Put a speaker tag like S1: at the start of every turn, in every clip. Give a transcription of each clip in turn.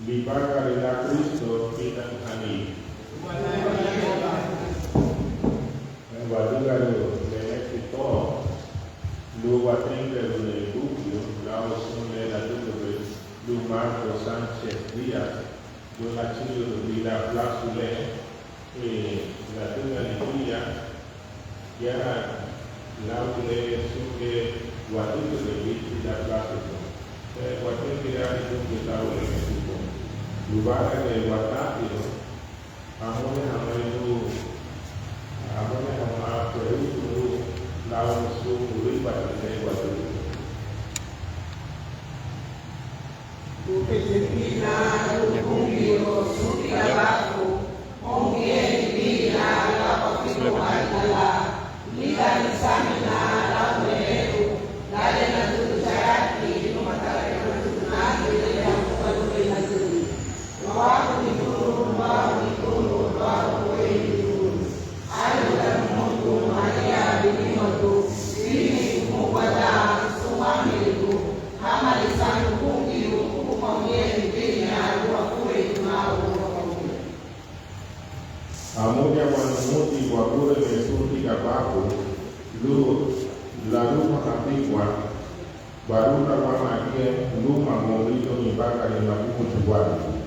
S1: Libakalela Kristo kita hani. Wadugaro benefito lu watenge lu dubio la osune la dubio lu Marco Sánchez Díaz lu la chido vida plasule la tuga lidia ya la ule suke watuga de vida plasule watenge ya dubio la ule tipo lugar de watapio amone amayu amone ama peru lawan su uripa de watu
S2: Ukijipina ukungiro sutia baku onge bila la pakimu ala lila nisamina la mweru la dena tujarati numatare kunani ya kukaluwe nazuri waku nikuru waku weyu ayo la mungu maria binimotu ini mukwada sumamiru hama lisanu kungiru
S1: Amoja wanamuti wa bure mesuti kabaku lu lalu makapikwa baruta wamakie lu mamolito nibaka ni makumu chuwali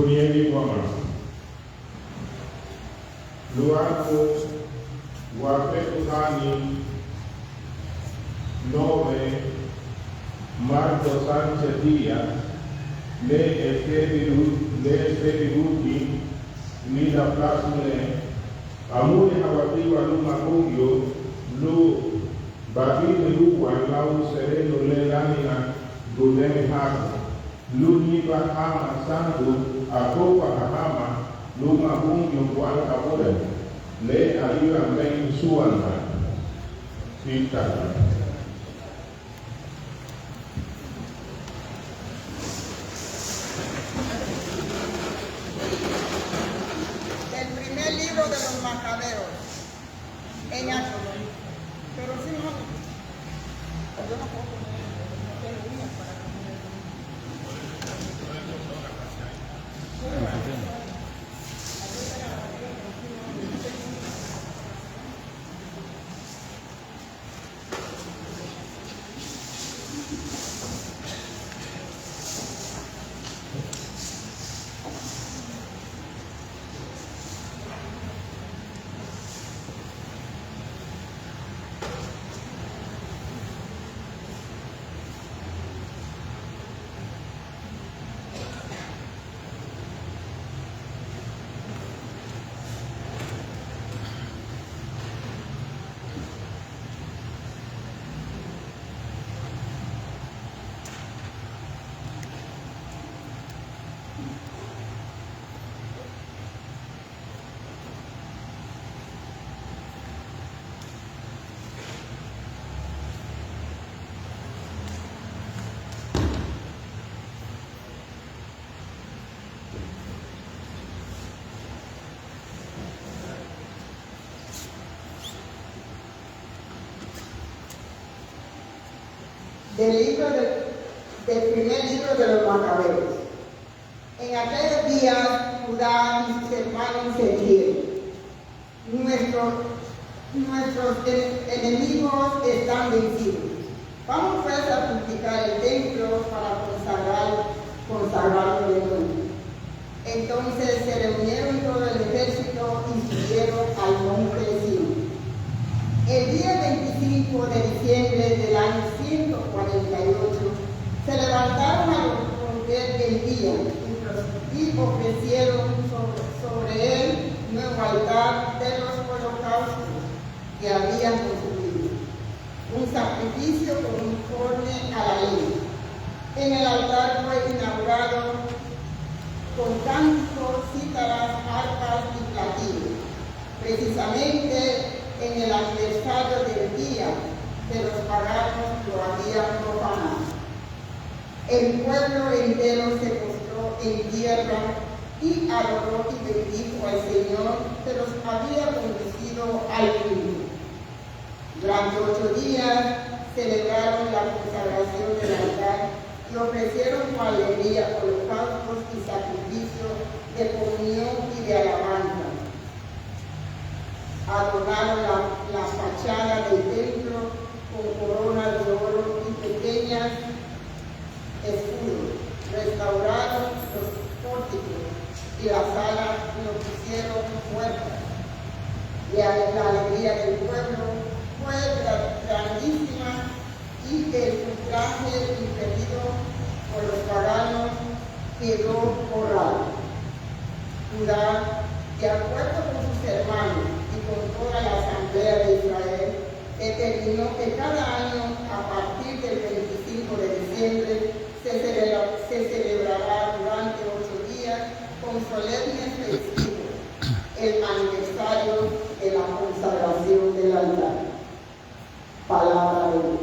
S1: Bonieni Wama. Luago Wapetutani 9 Marco Sánchez Díaz Le Esteviruti Nila Plasmule Amuri Hawatiwa Luma Kungyo Lu Babini Luwan Lau Sereno Le Lamina Gudemi Haku Lu Nipa Hama Sandu Akopa Hama Luma Kungyo Kuala Kabule Le Aliwa Meng Suwanha Sita.
S2: Libro de los Macabeos. Pero si no, yo no puedo poner líneas para del primer libro de los Macabeos. En aquellos días, Judá y sus hermanos se dijeron: nuestros enemigos están vencidos. Vamos pues a purificar el templo para consagrarlo de nuevo. Entonces se reunieron todo el ejército y subieron al monte Sión. El día 25 de diciembre del año 148 se levantaron a romper el día y ofrecieron sobre él nuevo altar de los holocaustos que habían construido, un sacrificio conforme a la ley. En el altar fue inaugurado con cánticos, cítaras, arpas y platillos, precisamente en el aniversario del día que los paganos lo habían profanado. El pueblo entero se postró en tierra y adoró y bendijo al Señor que los había conducido al culto. Durante 8 días celebraron la consagración del altar y ofrecieron con alegría holocaustos y sacrificios de comunión y de alabanza. Adornaron la fachada del templo con coronas de oro y pequeñas escudos. Restauraron los pórticos y la sala lo pusieron puertas. La alegría del pueblo fue grandísima y el ultraje inferido por los paganos quedó borrado. Judá, de acuerdo con sus hermanos y con toda la asamblea de Israel, determinó que cada año, a partir del 25 de diciembre, se celebrará durante 8 días con solemnes festivos el aniversario de la consagración del altar. Palabra de Dios.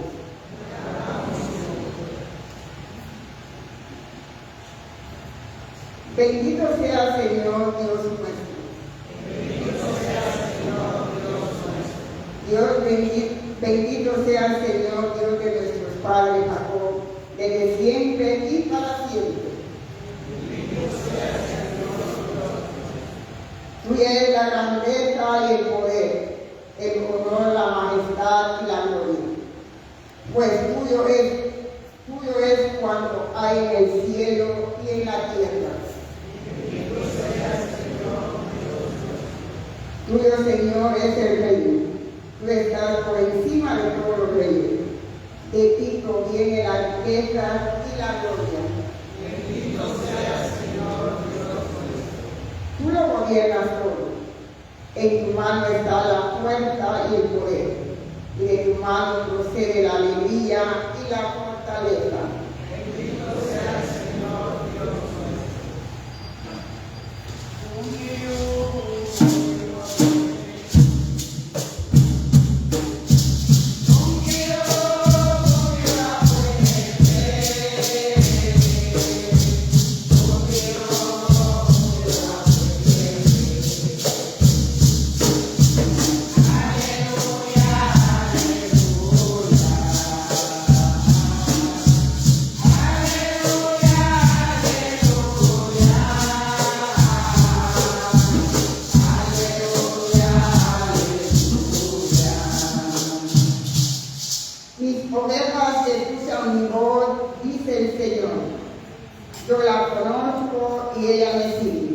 S2: Bendito sea el Señor Dios nuestro. Bendito sea el Señor Dios de nuestros padres Jacob, desde siempre y para siempre. Tuya es la grandeza y el poder, el honor, la majestad y la gloria. Pues tuyo es cuanto hay en el cielo y en la tierra. Tuyo, Señor, es el reino. Tú estás por encima de todos los reyes. De ti proviene la riqueza y la gloria.
S3: Bendito seas, Señor, Dios nuestro.
S2: Tú lo gobiernas todo. En tu mano está la fuerza y el poder. Y de tu mano procede la alegría y la fortaleza.
S3: Bendito seas, Señor, Dios nuestro.
S2: Mis ovejas escuchan mi voz, dice el Señor. Yo la conozco y ella me sigue.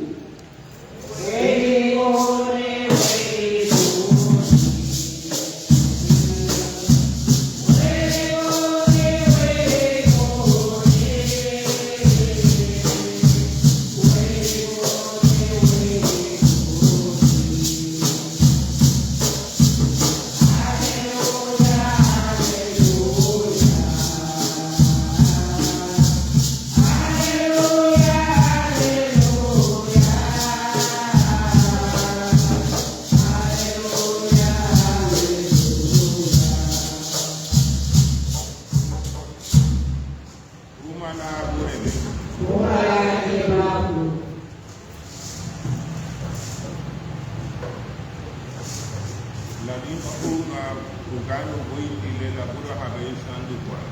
S1: La misma jugando y le la pura habesando cual.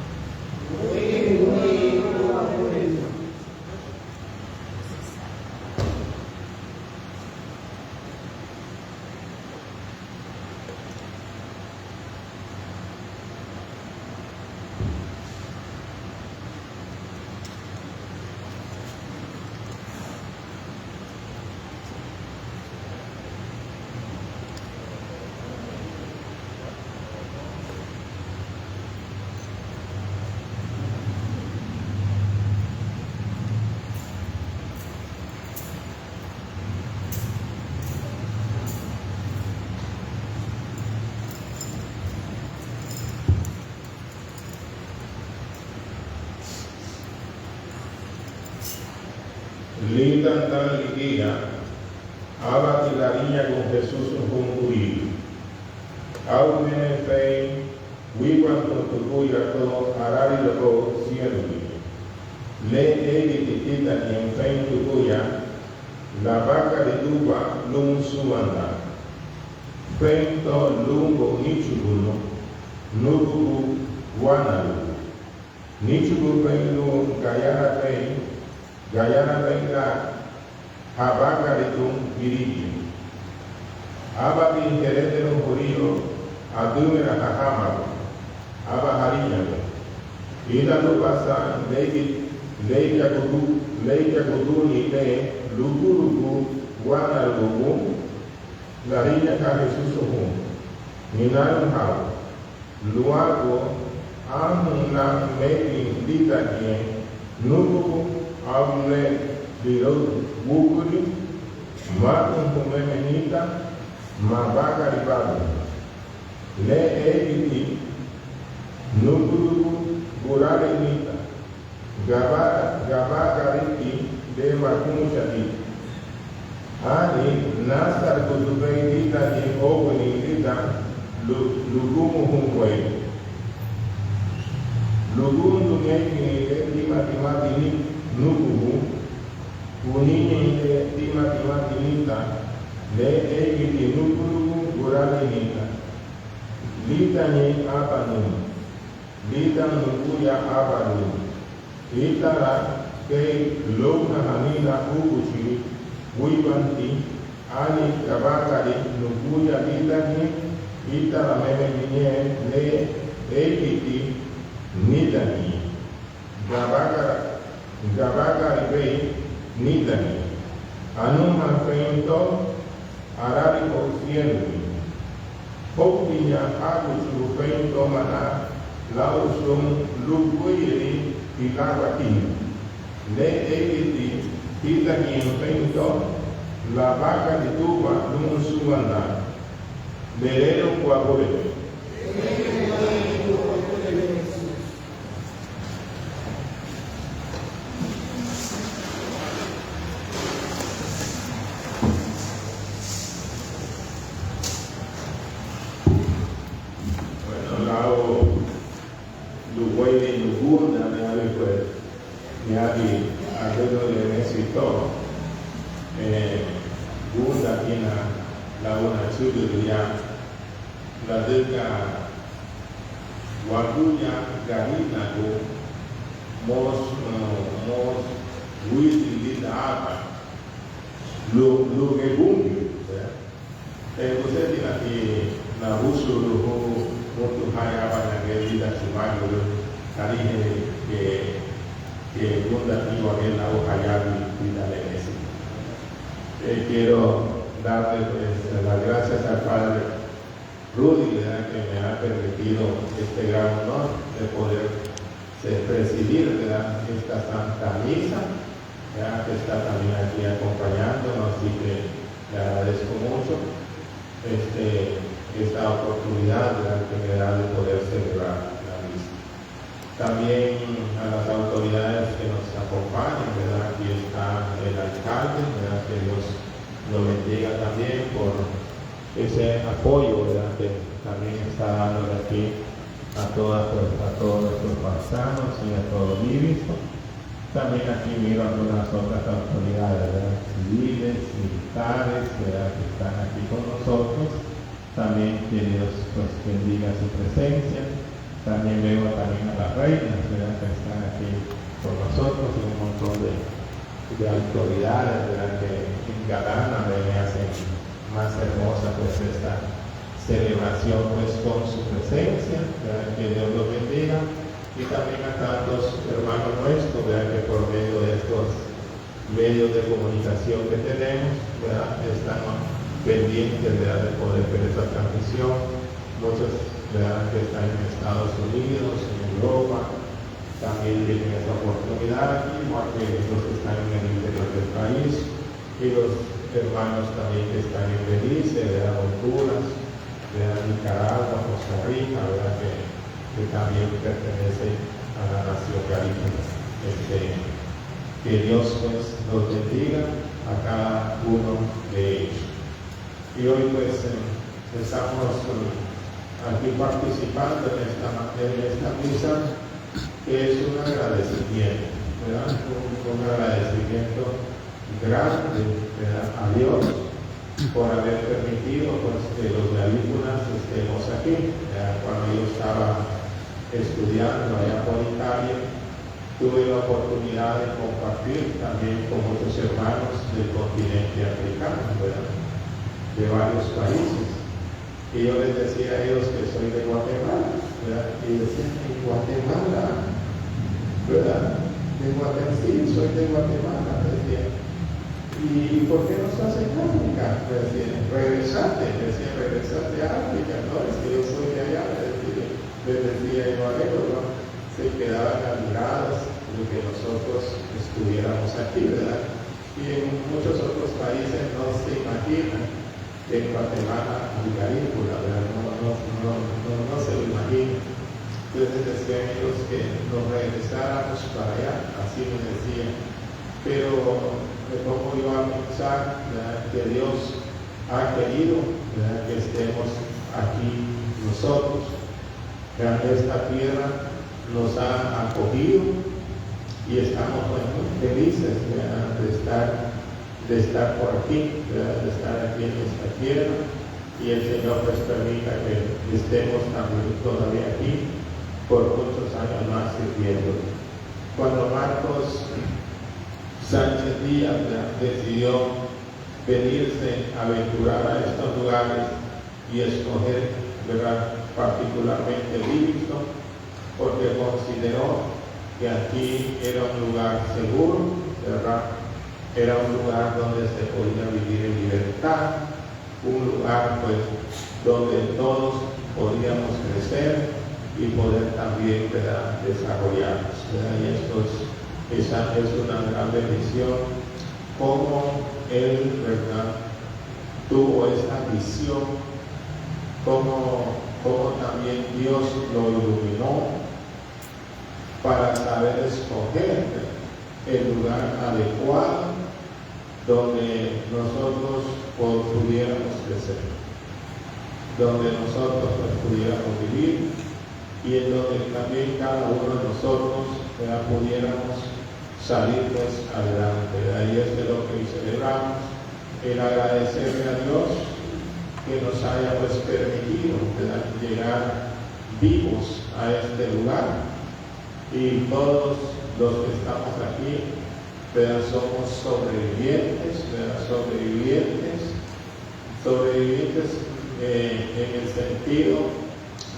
S1: Linda tal ligia, abati la niña con Jesús un juicio. Au mene fei, wiwan con tu cuya to, arari lo cielo. Le egi titita ni en fein tu cuya, la vaca de tuba lum suanda. Fein to lungo nichubuno, nurubu wanalu. Nichubu fein lu gayana fein, Gayana venga Habaca de Tum Virigi. Aba bin Heredero Jurio, Adumera Hahama, Aba Harina. Ida Lubasa, Leika Kudu Nile, Lugu, Wana Lugu, La Rina Cajesusuhum, Minarum Hau, Luago, Amuna Medi Litanie, Nubu. Aule Liro Bukuri, Martin Kumemenita, Mabaga Ribado, Le Egiti, Nukuru Burare Nita, Gabagariti de Makunchati, Ani Nasar Kutubei Nita ni Oguni Nita, Lugumu Humway, Lugundu Neki Timati Nukuhu, Unini Timati Nita, Le Egiti Nukuru Burare Nita, Lita ni Abanu, Lita Nukuya Abanu, Itara Kei Lona Hanina Ukushi, Wibanti, Ani Kabakari Nukuya Lita ni, Itara Meme Le Egiti Nidani, Gabaga Ribei Nidani, Anuma Feinto, arari ofierni. Hokiya aku surupay tomana lausung luguiri ilawaki. Ne egiti ilagin pento la vaca de tuba lumusuanda. Merero guagobe. Waktunya garina ko mos wili lida apa lo gebungi você tira que na uso do muito haya para que lida sumayo kali que bunda ni wagela o haya lida legacy. Quiero darle pues las gracias al Padre Rudy, ¿verdad?, que me ha permitido este gran honor de poder presidir, ¿verdad?, esta Santa Misa, ¿verdad?, que está también aquí acompañándonos, así que le agradezco mucho esta oportunidad, ¿verdad?, que me da de poder celebrar la misa. También a las autoridades que nos acompañan, ¿verdad?, aquí está el alcalde, ¿verdad?, que Dios lo bendiga también por ese apoyo, ¿verdad?, que también está dando aquí a todos nuestros paisanos y a todos los líderes. También aquí miro algunas otras autoridades, ¿verdad?, civiles, militares, ¿verdad?, que están aquí con nosotros. También que Dios pues bendiga su presencia. También veo también a las reinas, ¿verdad?, que están aquí con nosotros, y un montón de autoridades, ¿verdad?, que en Gadana me hacen más hermosa pues esta celebración pues con su presencia, ¿verdad?, que Dios los bendiga, y también a tantos hermanos nuestros, ¿verdad?, que por medio de estos medios de comunicación que tenemos, ¿verdad?, estamos pendientes, ¿verdad?, de poder ver esta transmisión. Muchos, ¿verdad?, que están en Estados Unidos, en Europa, también tienen esta oportunidad aquí, igual que los que están en el interior del país, y los hermanos también que están en Belice, ¿verdad?, Honduras, ¿verdad?, Nicaragua, Costa Rica, ¿verdad?, que también pertenecen a la nación garífuna. Que Dios pues los bendiga a cada uno de ellos. Y hoy pues estamos aquí participando en esta misa, que es un agradecimiento, ¿verdad?, un agradecimiento grande, ¿verdad?, a Dios por haber permitido pues, que los garífunas estemos aquí. Cuando yo estaba estudiando allá por Italia, tuve la oportunidad de compartir también con muchos hermanos del continente africano, ¿verdad?, de varios países. Y yo les decía a ellos que soy de Guatemala, ¿verdad?, y decían, ¿en Guatemala? ¿Verdad? De Guatemala, sí, soy de Guatemala, decía. ¿Y por qué no estás en África? Decía, regresate a África, ¿no? Es que yo soy de allá, les decía yo a ellos, ¿no? Se quedaban admirados de que nosotros estuviéramos aquí, ¿verdad? Y en muchos otros países no se imaginan que en Guatemala hay garífuna, ¿verdad? No se lo imaginan. Entonces decían ellos que nos regresáramos para allá, así me decían. Pero me pongo yo a pensar, ¿verdad?, que Dios ha querido, ¿verdad?, que estemos aquí nosotros. Esta tierra nos ha acogido y estamos muy felices, ¿verdad?, de estar por aquí, ¿verdad?, de estar aquí en esta tierra, y el Señor pues permita que estemos también todavía aquí por muchos años más sirviendo. Cuando Marcos Sánchez Díaz decidió venirse a aventurar a estos lugares y escoger, ¿verdad?, particularmente Livingston, porque consideró que aquí era un lugar seguro, ¿verdad?, era un lugar donde se podía vivir en libertad, un lugar pues donde todos podríamos crecer y poder también, ¿verdad?, desarrollarnos, ¿verdad? Y esa es una gran bendición, como él, ¿verdad?, tuvo esta visión, como también Dios lo iluminó para saber escoger el lugar adecuado donde nosotros pudiéramos crecer, donde nosotros pudiéramos vivir y en donde también cada uno de nosotros pudiéramos salir pues adelante. Ahí es de lo que celebramos, el agradecerle a Dios que nos haya pues permitido, ¿verdad?, llegar vivos a este lugar, y todos los que estamos aquí, ¿verdad?, somos sobrevivientes, ¿verdad?, sobrevivientes en el sentido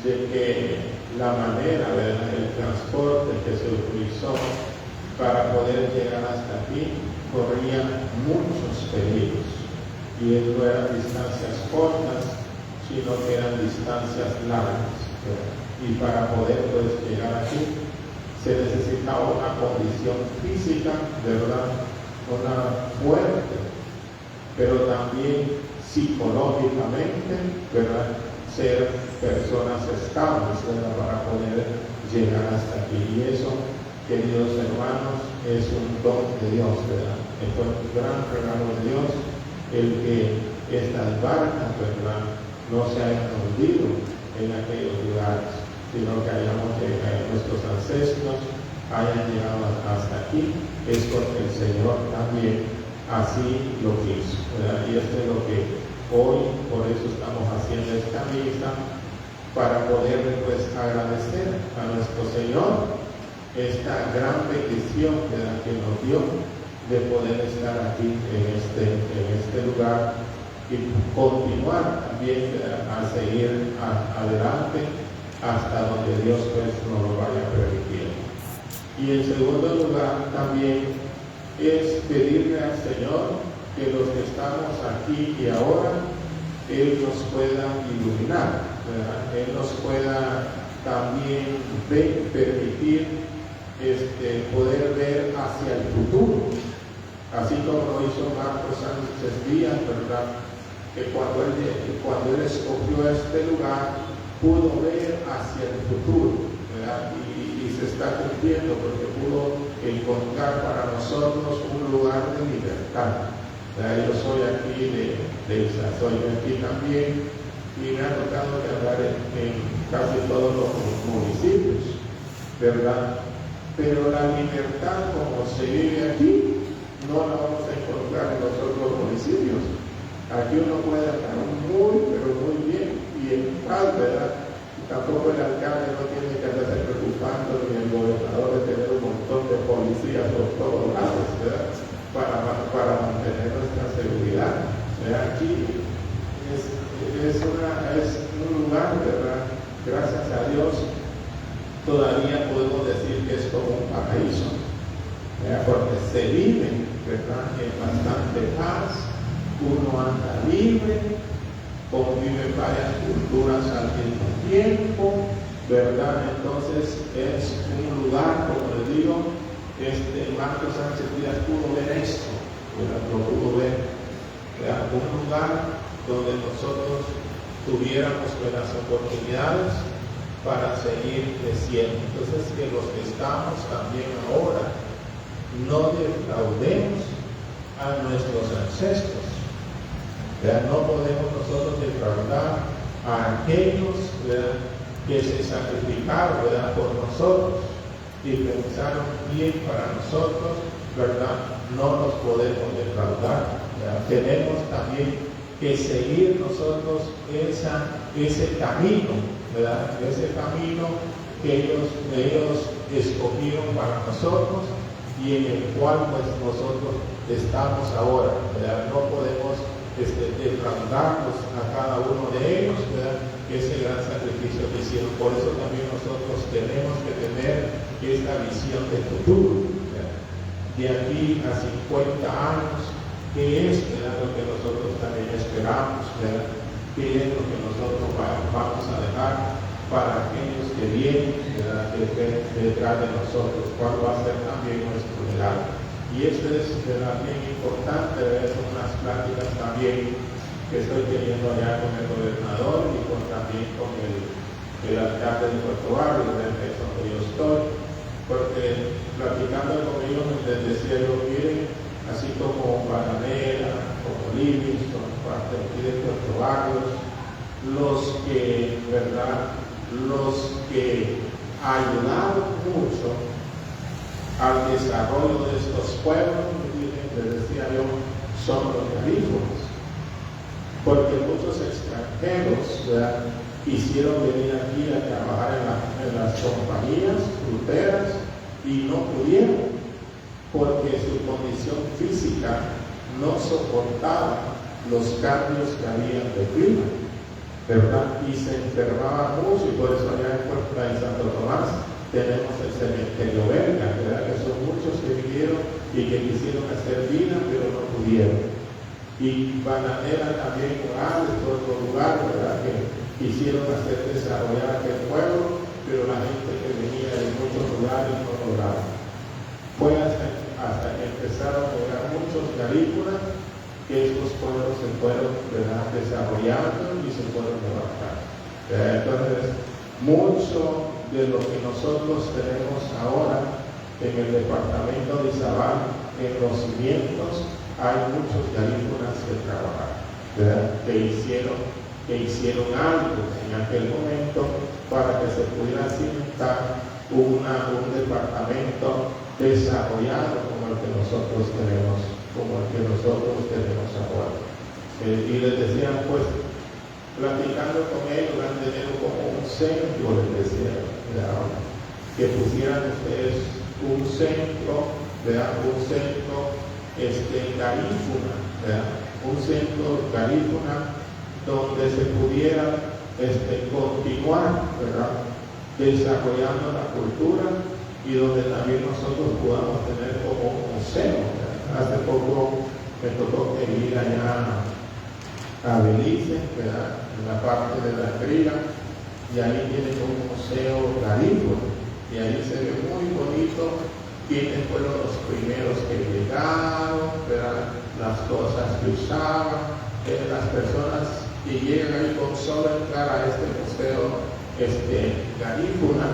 S1: de que la manera, ¿verdad?, el transporte que se utilizó para poder llegar hasta aquí corría muchos peligros, y no eran distancias cortas, sino que eran distancias largas, ¿verdad? Y para poder pues llegar aquí se necesitaba una condición física, ¿verdad?, una fuerte, pero también psicológicamente, ¿verdad?, ser personas estables, ¿verdad?, para poder llegar hasta aquí. Y eso, queridos hermanos, es un don de Dios, ¿verdad? Es un gran regalo de Dios el que estas barcas, ¿verdad?, no se hayan hundido en aquellos lugares, sino que nuestros ancestros hayan llegado hasta aquí. Es porque el Señor también así lo quiso, ¿verdad? Y esto es lo que hoy, por eso estamos haciendo esta misa, para poderle pues agradecer a nuestro Señor esta gran bendición, ¿verdad?, que nos dio de poder estar aquí en este lugar y continuar también a seguir adelante hasta donde Dios pues nos lo vaya a permitir. Y en segundo lugar también es pedirle al Señor que los que estamos aquí y ahora, Él nos pueda iluminar, ¿verdad?, Él nos pueda también permitir poder ver hacia el futuro, así como lo hizo Marcos Sánchez Díaz, ¿verdad?, que cuando él escogió este lugar, pudo ver hacia el futuro, ¿verdad?, y se está cumpliendo, porque pudo encontrar para nosotros un lugar de libertad, ¿verdad? Yo soy aquí soy de aquí también, y me ha tocado hablar en casi todos los municipios, ¿verdad? Pero la libertad como se vive aquí, no la vamos a encontrar en los otros municipios. Aquí uno puede estar pero muy bien y en paz, ¿verdad? Y tampoco el alcalde no tiene que estarse preocupando, ni el gobernador, de tener un montón de policías por todos lados, ¿verdad?, para mantener nuestra seguridad, ¿verdad? Aquí es un lugar, ¿verdad?, gracias a Dios, todavía podemos decir que es como un paraíso, ¿verdad?, porque se vive, ¿verdad?, en bastante paz, uno anda libre, convive varias culturas al mismo tiempo, ¿verdad? Entonces es un lugar, como les digo, Marcos Sánchez Díaz pudo ver esto, ¿verdad?, lo pudo ver, ¿verdad?, un lugar donde nosotros tuviéramos las oportunidades para seguir creciendo. Entonces, que los que estamos también ahora no defraudemos a nuestros ancestros, ¿verdad? No podemos nosotros defraudar a aquellos, ¿verdad?, que se sacrificaron, ¿verdad?, por nosotros y pensaron bien para nosotros, ¿verdad? No nos podemos defraudar, ¿verdad? Tenemos también que seguir nosotros ese camino, ¿verdad?, ese camino que ellos escogieron para nosotros y en el cual pues nosotros estamos ahora, ¿verdad? No podemos defraudarnos a cada uno de ellos, ¿verdad?, ese gran sacrificio que hicieron. Por eso también nosotros tenemos que tener esta visión de futuro, ¿verdad? De aquí a 50 años, ¿Qué es, ¿verdad?, lo que nosotros también esperamos, ¿verdad? ¿Qué es lo que nosotros vamos a dejar para aquellos que vienen, ¿verdad?, detrás de nosotros? ¿Cuál va a ser también nuestro legado? Y esto es, ¿verdad?, bien importante, ¿verdad? Son unas pláticas también que estoy teniendo allá con el gobernador y también con el alcalde de Puerto Barrio, ¿verdad?, que es donde yo estoy, porque platicando con ellos les decía yo, miren, así como Bananera, como Livingston, parte aquí de Puerto Barrios, los que, ¿verdad?, los que ayudaron mucho al desarrollo de estos pueblos, les decía yo, son los garífunas, porque muchos extranjeros, ¿verdad?, quisieron venir aquí a trabajar en las compañías fruteras y no pudieron, porque su condición física no soportaba los cambios que había de clima, ¿verdad? Y se enfermaban mucho, y por eso allá en Santo Tomás tenemos el cementerio belga, ¿verdad?, que son muchos que vinieron y que quisieron hacer vida, pero no pudieron. Y Bananera también, Morales, otro lugar, ¿verdad?, que quisieron hacer desarrollar aquel pueblo, pero la gente que venía de muchos lugares no lograron. Fue hasta que empezaron a llegar muchos garífunas que estos pueblos se fueron, ¿verdad?, desarrollando y se fueron levantando. Entonces, mucho de lo que nosotros tenemos ahora en el departamento de Izabal, en los cimientos, hay muchos garífunas que trabajaron, ¿verdad?, que hicieron algo en aquel momento para que se pudiera cimentar un departamento desarrollado como el que nosotros tenemos ahora. Y les decían, pues, platicando con ellos, han tenido como un centro, les decía, ¿verdad?, que pusieran ustedes un centro, ¿verdad?, un centro garífuna, ¿verdad?, un centro garífuna donde se pudiera continuar, ¿verdad?, desarrollando la cultura y donde también nosotros podamos tener como un museo, ¿verdad? Hace poco me tocó ir allá a Belice, ¿verdad?, en la parte de la Grilla, y ahí tienen un museo garífuna, y ahí se ve muy bonito quiénes fueron los primeros que llegaron, ¿verdad?, las cosas que usaban, las personas que llegan ahí con solo entrar a este museo garífuna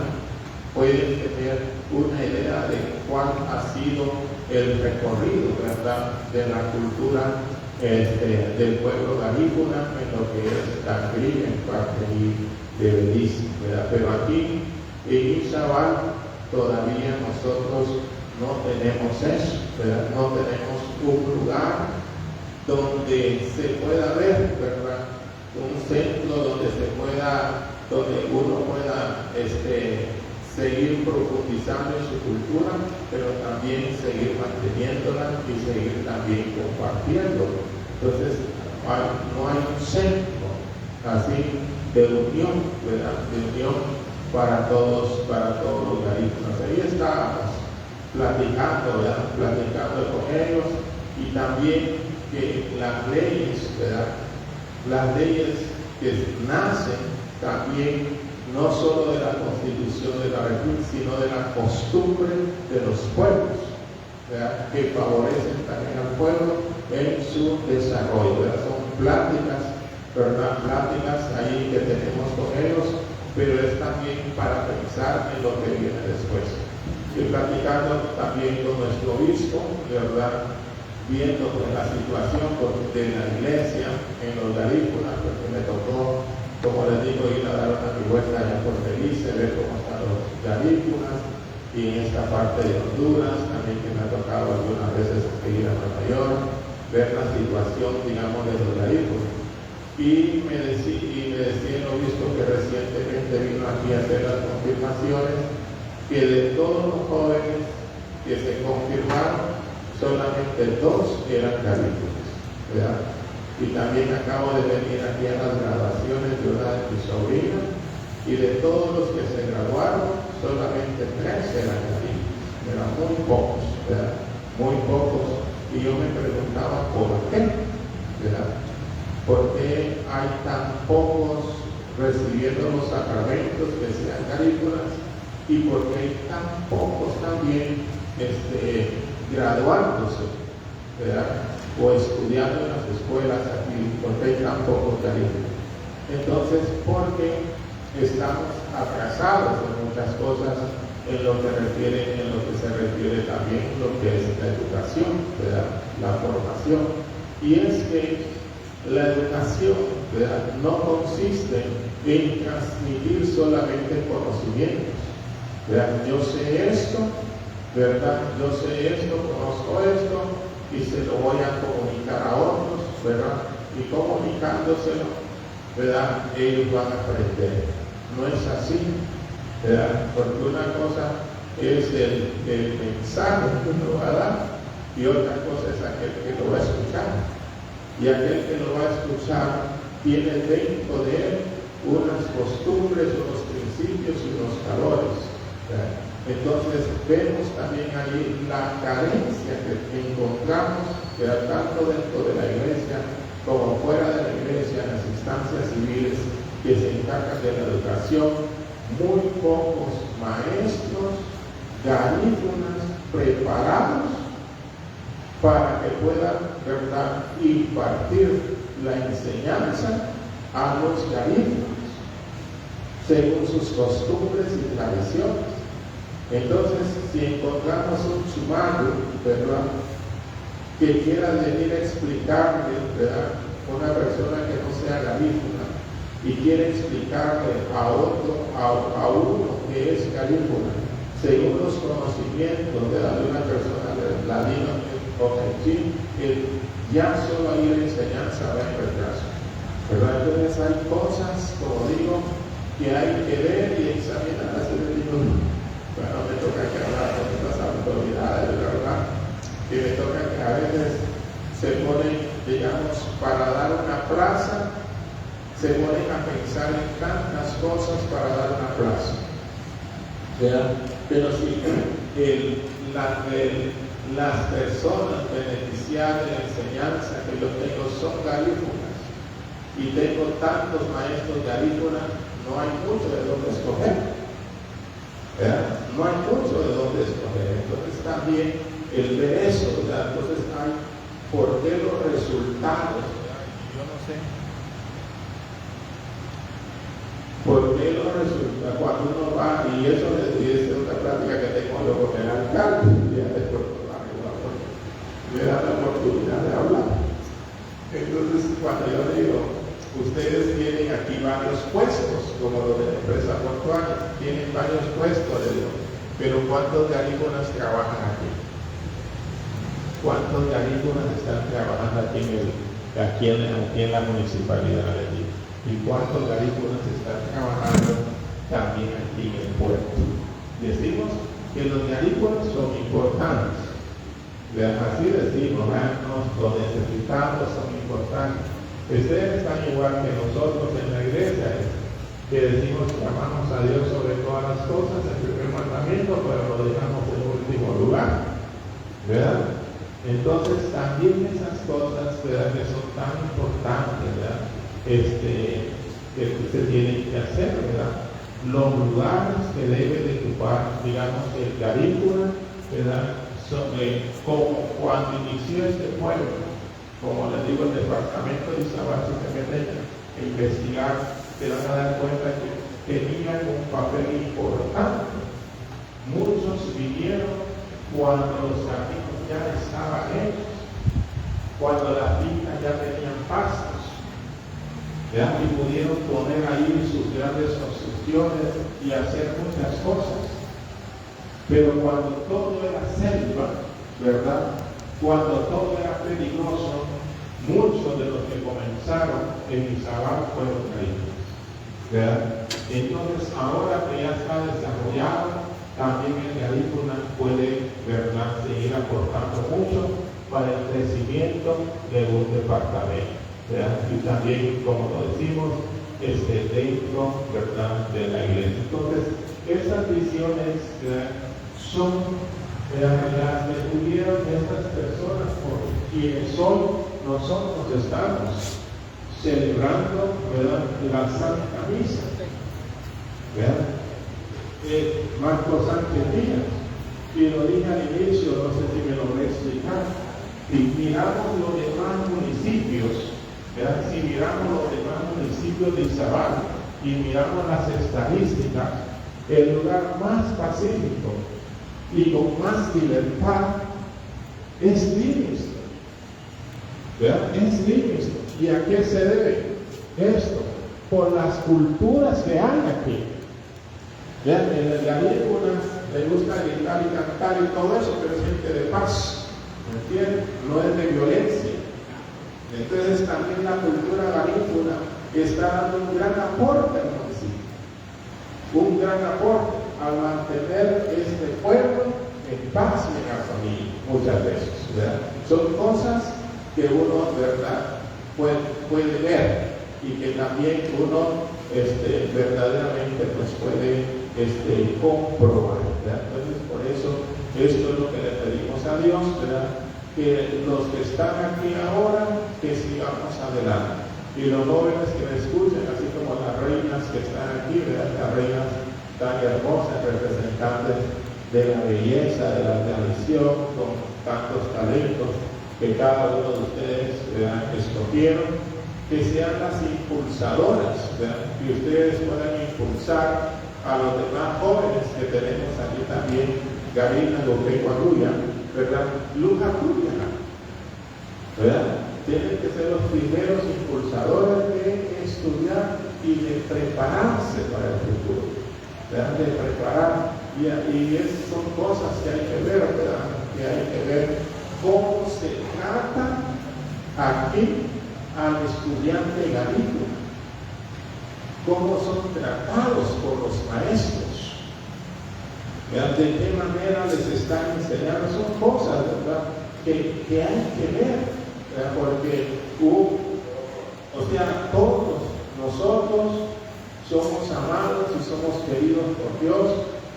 S1: pueden tener una idea de cuál ha sido el recorrido, ¿verdad?, de la cultura del pueblo garífuna en lo que es la Grilla, en parte de Belice, ¿verdad? Pero aquí en Izabal todavía nosotros no tenemos eso, ¿verdad? No tenemos un lugar donde se pueda ver, ¿verdad?, un centro donde uno pueda seguir profundizando en su cultura, pero también seguir manteniéndola y seguir también compartiéndola. Entonces, no hay un centro así de unión, ¿verdad?, de unión para todos los garífunas. Ahí estábamos platicando con ellos, y también que las leyes, ¿verdad?, las leyes que nacen también no solo de la Constitución de la República, sino de la costumbre de los pueblos, ¿verdad?, que favorecen también al pueblo en su desarrollo, ¿verdad? Son pláticas, ¿verdad?, pláticas ahí que tenemos con ellos, pero es también para pensar en lo que viene después. Y platicando también con nuestro obispo, ¿verdad?, viendo pues la situación de la iglesia en los garífunas, porque me tocó, como les digo, ir a dar una vuelta allá por Belice, ver cómo están los garífunas, y en esta parte de Honduras, también que me ha tocado algunas veces ir a Nueva York, ver la situación, digamos, de los garífunas. Y me decía el obispo que recientemente vino aquí a hacer las confirmaciones, que de todos los jóvenes que se confirmaron, solamente 2 eran garífunas, ¿verdad? Y también acabo de venir aquí a las graduaciones de una de mis sobrinas, y de todos los que se graduaron, solamente 3 eran garífunas, eran muy pocos, ¿verdad?, muy pocos y yo me preguntaba por qué, ¿verdad? ¿Por qué hay tan pocos recibiendo los sacramentos que sean garífunas? ¿Y por qué hay tan pocos también graduándose, ¿verdad? O estudiando en las escuelas aquí? ¿Por qué hay tan pocos garífunas? Entonces, porque estamos atrasados en muchas cosas en lo que se refiere también lo que es la educación, ¿verdad? La formación. Y es que la educación, ¿verdad?, no consiste en transmitir solamente conocimientos, ¿verdad? Yo sé esto, ¿verdad? Yo sé esto, conozco esto y se lo voy a comunicar a otros, ¿verdad? Y comunicándoselo, ¿verdad?, ellos van a aprender. No es así, ¿verdad? Porque una cosa es el mensaje que uno va a dar y otra cosa es aquel que lo va a escuchar. Y aquel que lo va a escuchar tiene dentro de él unas costumbres, unos principios y unos valores, ¿verdad? Entonces vemos también ahí la carencia que encontramos, ¿verdad?, tanto dentro de la iglesia como fuera de la iglesia, en las instancias civiles que se encargan de la educación. Muy pocos maestros garífunas preparados para que puedan, ¿verdad?, impartir la enseñanza a los garífunas según sus costumbres y tradiciones. Entonces, si encontramos un sumario, ¿verdad?, que quiera venir a explicarle, ¿verdad?, una persona que no sea garífuna y quiere explicarle a uno que es garífuna según los conocimientos de una persona ladina o gentil, ya solo ahí la enseñanza va en retraso, ¿verdad? Entonces hay cosas, como digo, que hay que ver y examinar. Así le digo, bueno, me toca que hablar con las autoridades, ¿verdad? Y me toca que a veces se ponen, digamos, para dar una plaza, se ponen a pensar en tantas cosas para dar una plaza, ¿verdad? Pero si las personas beneficiadas de la enseñanza que yo tengo son garífunas y tengo tantos maestros garífunas, no hay mucho de dónde escoger, ¿verdad? No hay mucho de dónde escoger. Entonces también el ver eso, ¿verdad? Entonces hay por qué los resultados, ¿verdad? Yo no sé por qué los resultados cuando uno va, y eso es otra práctica que tengo yo con el alcalde de Puerto Rico, me da la oportunidad de hablar. Entonces cuando yo digo, ustedes tienen aquí varios puestos, como los de la empresa portuaria, tienen varios puestos, pero ¿cuántos garífunas trabajan aquí? ¿Cuántos garífunas están trabajando aquí en la municipalidad de allí? ¿Y cuántos garífunas están trabajando también aquí en el puerto? Decimos que los garífunas son importantes, así decimos, los necesitados son importantes. Ustedes están igual que nosotros en la iglesia, que decimos que amamos a Dios sobre todas las cosas, el primer mandamiento, pero lo dejamos en último lugar, ¿verdad? Entonces también esas cosas, ¿verdad?, que son tan importantes, ¿verdad?, que se tienen que hacer, ¿verdad? Los lugares que debe de ocupar, digamos, el garífuna, ¿verdad?, como cuando inició este pueblo, como les digo, el departamento de Izabal, si se meten a investigar, se van a dar cuenta que tenían un papel importante. Muchos vinieron cuando los caminos ya estaban hechos, cuando las fincas ya tenían pastos, ¿verdad?, y pudieron poner ahí sus grandes construcciones y hacer muchas cosas. Pero cuando todo era selva, ¿verdad?, cuando todo era peligroso, muchos de los que comenzaron en Izabal fueron caídos, ¿verdad? Entonces ahora que ya está desarrollado, también el garífuna puede, ¿verdad?, seguir aportando mucho para el crecimiento de un departamento, ¿verdad? Y también, como lo decimos, dentro, ¿verdad?, de la iglesia. Entonces, esas visiones, ¿verdad?, son Las detuvieron estas personas por quienes son, nosotros estamos celebrando, ¿verdad?, la Santa Misa. ¿Verdad? Marcos Sánchez Díaz, y lo dije al inicio, no sé si me lo voy a explicar. Si miramos los demás municipios, ¿verdad?, si miramos los demás municipios de Izabal y miramos las estadísticas, el lugar más pacífico y con más libertad es Livingston. ¿Verdad? Es Livingston. ¿Y a qué se debe esto? Por las culturas que hay aquí. ¿Verdad? En el Garífuna le gusta gritar y cantar y todo eso, pero es gente de paz. ¿Me entiendes? No es de violencia. Entonces también la cultura garífuna está dando un gran aporte al municipio. Un gran aporte al mantener este pueblo en paz y en armonía muchas veces, ¿verdad? Son cosas que uno, ¿verdad?, puede ver y que también uno verdaderamente pues puede comprobar, ¿verdad? Entonces por eso esto es lo que le pedimos a Dios, ¿verdad?, que los que están aquí ahora, que sigamos adelante. Y los jóvenes que me escuchen, así como las reinas que están aquí, ¿verdad?, las reinas tan hermosas, representantes de la belleza, de la tradición, con tantos talentos que cada uno de ustedes, ¿verdad?, escogieron, que sean las impulsadoras, ¿verdad?, que ustedes puedan impulsar a los demás jóvenes que tenemos aquí también, Garina, Guaruya, ¿verdad?, Luja Tuya, ¿verdad? Tienen que ser los primeros impulsadores de estudiar y de prepararse para el futuro, ¿verdad?, de preparar, y son cosas que hay que ver, ¿verdad?, que hay que ver cómo se trata aquí al estudiante garífuna, cómo son tratados por los maestros, ¿verdad?, de qué manera les están enseñando. Son cosas, ¿verdad?, que hay que ver, ¿verdad?, porque todos nosotros somos amados y somos queridos por Dios,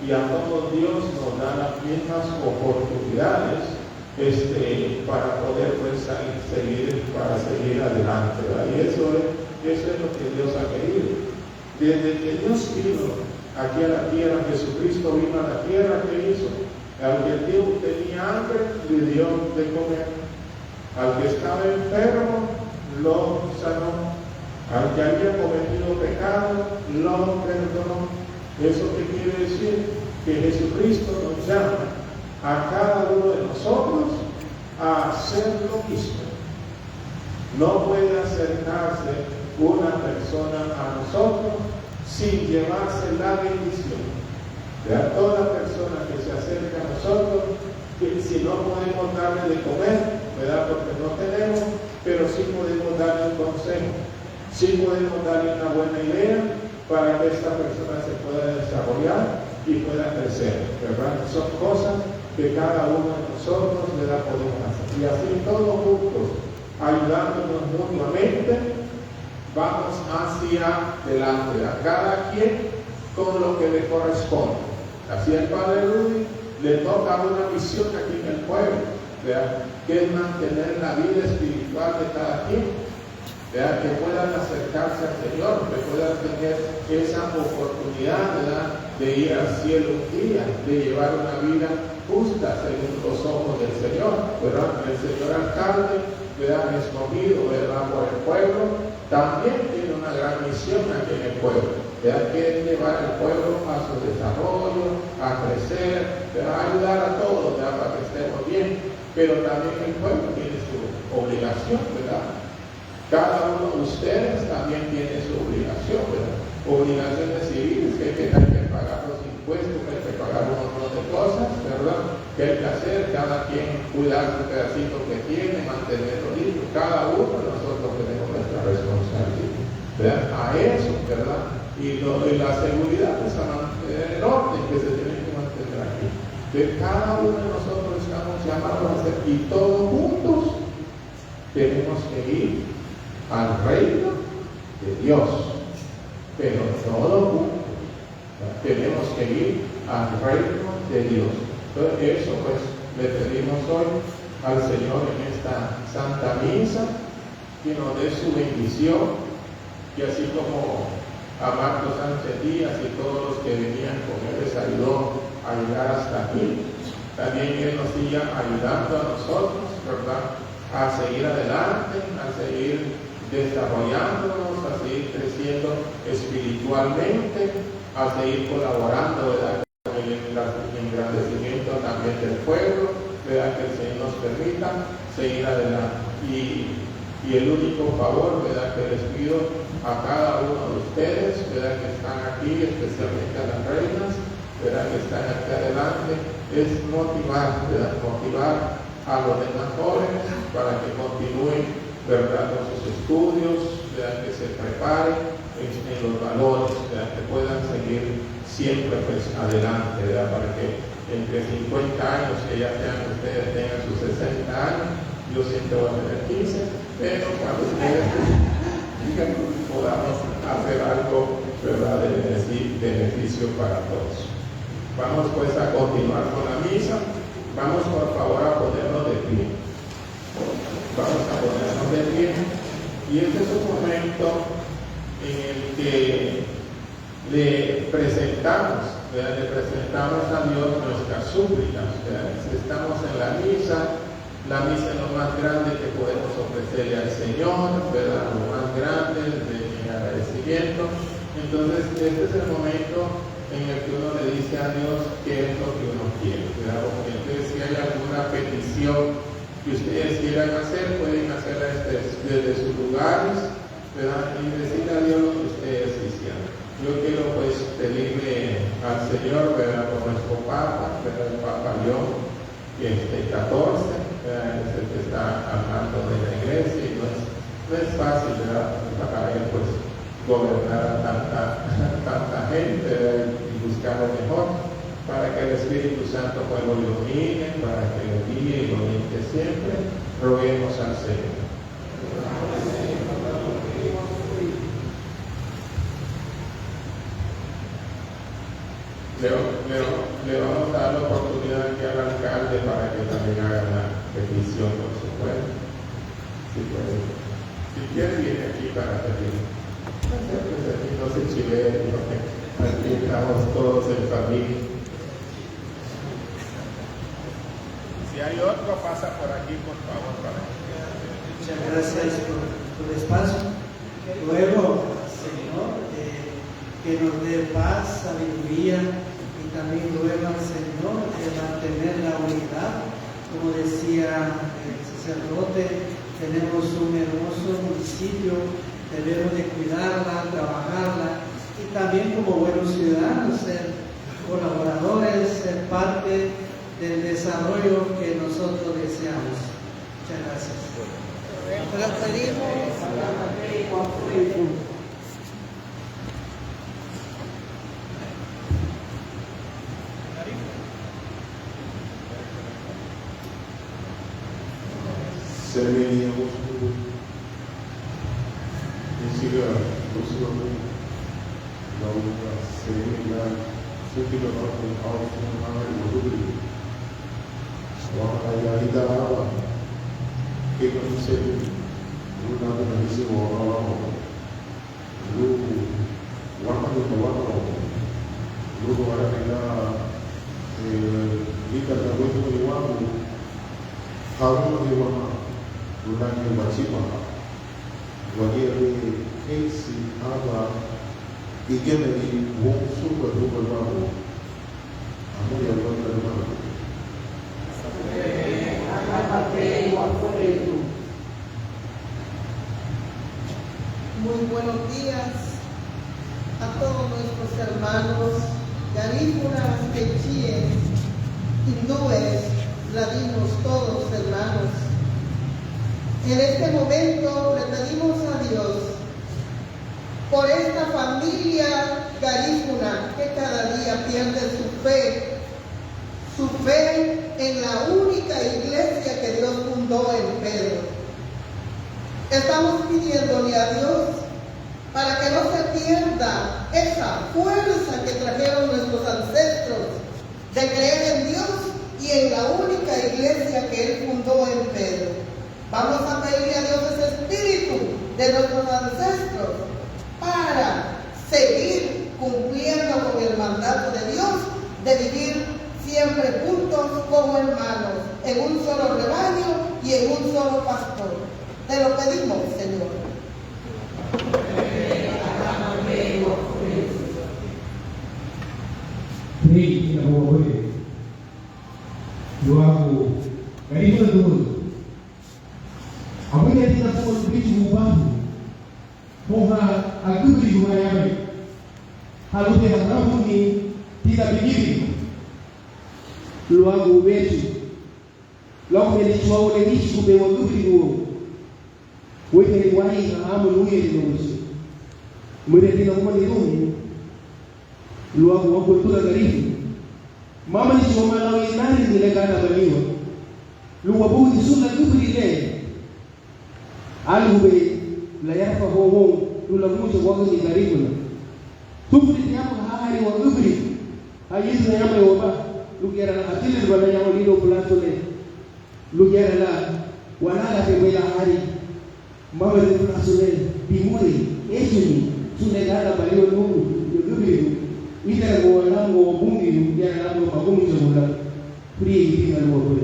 S1: y a todos Dios nos da las mismas oportunidades para poder pues, seguir adelante, ¿verdad? Y eso es lo que Dios ha querido. Desde que Dios vino aquí a la tierra, Jesucristo vino a la tierra, ¿qué hizo? Al que tenía hambre, le dio de comer. Al que estaba enfermo, lo sanó. Al que había cometido pecado, lo perdonó. ¿Eso qué quiere decir? Que Jesucristo nos llama a cada uno de nosotros a hacer lo mismo. No puede acercarse una persona a nosotros sin llevarse la bendición. ¿Verdad? Toda persona que se acerca a nosotros, que si no podemos darle de comer, ¿verdad?, porque no tenemos, pero sí podemos darle un consejo, sí podemos darle una buena idea para que esta persona se pueda desarrollar y pueda crecer, ¿verdad? Son cosas que cada uno de nosotros le podemos hacer. Y así todos juntos, ayudándonos mutuamente, vamos hacia adelante, a cada quien con lo que le corresponde. Así el Padre Rudy le toca una misión aquí en el pueblo, ¿verdad?, que es mantener la vida espiritual de cada quien, ¿verdad?, que puedan acercarse al Señor, que puedan tener esa oportunidad, ¿verdad?, de ir al cielo un día, de llevar una vida justa según los ojos del Señor, ¿verdad? El señor alcalde, ¿verdad?, escogido, ¿verdad?, por el pueblo, también tiene una gran misión aquí en el pueblo, ¿verdad?, que es llevar al pueblo a su desarrollo, a crecer, ¿verdad?, a ayudar a todos, ¿verdad?, para que estemos bien, pero también el pueblo tiene su obligación, ¿verdad? Cada uno de ustedes también tiene su obligación, ¿verdad? Obligaciones civiles, que hay que pagar los impuestos, que hay que pagar un montón de cosas, ¿verdad?, que hay que hacer, cada quien cuidar su pedacito que tiene, mantenerlo limpio, cada uno de nosotros tenemos nuestra responsabilidad, ¿verdad?, a eso, ¿verdad? Y la seguridad es a mantener el orden que se tiene que mantener aquí. De cada uno de nosotros estamos llamados a hacer, y todos juntos tenemos que ir al reino de Dios, pero todos juntos tenemos que ir al reino de Dios. Entonces eso pues le pedimos hoy al Señor en esta Santa Misa, que nos dé su bendición, y así como a Marcos Sánchez Díaz y todos los que venían con él les ayudó a llegar hasta aquí, también Él nos siga ayudando a nosotros, ¿verdad?, a seguir adelante, a seguir desarrollándonos, a seguir creciendo espiritualmente, a seguir colaborando, ¿verdad?, con el engrandecimiento también del pueblo, ¿verdad?, que el Señor nos permita seguir adelante. Y el único favor, ¿verdad?, que les pido a cada uno de ustedes, ¿verdad?, que están aquí, especialmente a las reinas, ¿verdad?, que están aquí adelante, es motivar, ¿verdad?, motivar a los demás jóvenes para que continúen, ¿verdad?, con sus estudios, ¿verdad?, que se preparen en los valores, ¿verdad?, que puedan seguir siempre pues adelante, ¿verdad?, para que entre 50 años, que ya sean ustedes, tengan sus 60 años, yo siempre voy a tener 15, pero cuando ustedes podamos hacer algo, ¿verdad?, de beneficio para todos. Vamos pues a continuar con la misa. Vamos por favor a ponernos de pie. Vamos a ponernos de pie. Y este es un momento en el que le presentamos, ¿verdad?, le presentamos a Dios nuestras súplicas, ¿verdad? Estamos en la misa es lo más grande que podemos ofrecerle al Señor, ¿verdad?, lo más grande de agradecimiento. Entonces este es el momento en el que uno le dice a Dios qué es lo que uno quiere, ¿verdad? Porque entonces si hay alguna petición que ustedes quieran hacer, pueden hacerla desde sus lugares, ¿verdad?, y decirle a Dios lo que ustedes quisieran. Yo quiero pues pedirle al Señor, ¿verdad?, por nuestro Papa, ¿verdad?, el Papa León XIV, ¿verdad?, es el que está al mando de la Iglesia, y no es fácil, ¿verdad?, para él pues gobernar a tanta gente, ¿verdad?, y buscar lo mejor, para que el Espíritu Santo pues lo ilumine, para que lo guíe y lo oriente siempre. Roguemos al Señor. Le vamos a dar la oportunidad aquí al alcalde para que también haga una petición por su pueblo. Si quiere, viene aquí para pedir. Pues aquí no se chivee, porque aquí estamos todos en familia. Si hay otro, pasa por aquí, por favor.
S4: Muchas gracias por el espacio. Luego, Señor, que nos dé paz, sabiduría, y también luego al Señor de mantener la unidad. Como decía el sacerdote, tenemos un hermoso municipio, debemos de cuidarla, trabajarla, y también como buenos ciudadanos ser colaboradores, ser parte del desarrollo que nosotros deseamos. Muchas gracias.
S2: Te lo pedimos a la Madre.
S1: Sermenia vostru, insiga vostru, lauda serenia, sutila nostrum ausum mare moduli, wahayahida ava, que conheceu o nada na visão oral, o wahado tawano, o warahina, ika na wetu ni wangu, haruma ni wama. Unani wachima wagere kesi ava igemeni wonsu kwa duba babu amu ya wanda babu
S2: Muy buenos días a todos nuestros hermanos garífunas, quechíes, hindúes, ladinos, todos hermanos. En este momento le pedimos a Dios por esta familia garífuna que cada día pierde su fe en la única iglesia que Dios fundó en Pedro. Estamos pidiéndole a Dios para que no se pierda esa fuerza que trajeron nuestros ancestros de creer en Dios y en la única iglesia que Él fundó en Pedro. Vamos a pedirle a Dios ese espíritu de nuestros ancestros para seguir cumpliendo con el mandato de Dios de vivir siempre juntos como hermanos, en un solo rebaño y en un solo pastor. Te lo pedimos, Señor.
S5: Hei, na hoa hoi. Luaku, karibu dulu. Apa yang kita pun beri ubah. Poha aku beri ubah yang baik. Halu dia tahu ni tidak begini. Luaku beri. Luaku beri cuma oleh ni cuma bewa aku beri ubah. Wei wai amu nuye di nus. Mereka tidak mau ni. Luaku wako tu karibu. Mama ni cuma malau inari nilegana baliwa. Luwa budi sula kubri le. Alube la yafa ho lula mucho wako ni karibu na. Tufri nyama hari wa kubri. Hayizu nyama yoba. Lugera na atili wala nyama lilo plato le. Lugera la wala la pemela hari. Mama ni plato le. Bimuri ejuni sulegana baliwa mungu. Kubri. Ida go lango bungi ya lango magumu chakula free hivi na kule.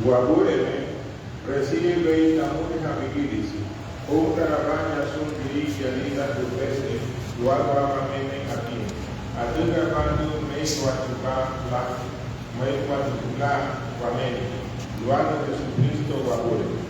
S1: Guabúreme, recibe la música vigilisi, otra rabaña son dirige a linda tu peste, guagua mamene aquí, a tu grabando me cuatuca la, me cuatuca guamene, guarda Jesucristo guabúreme.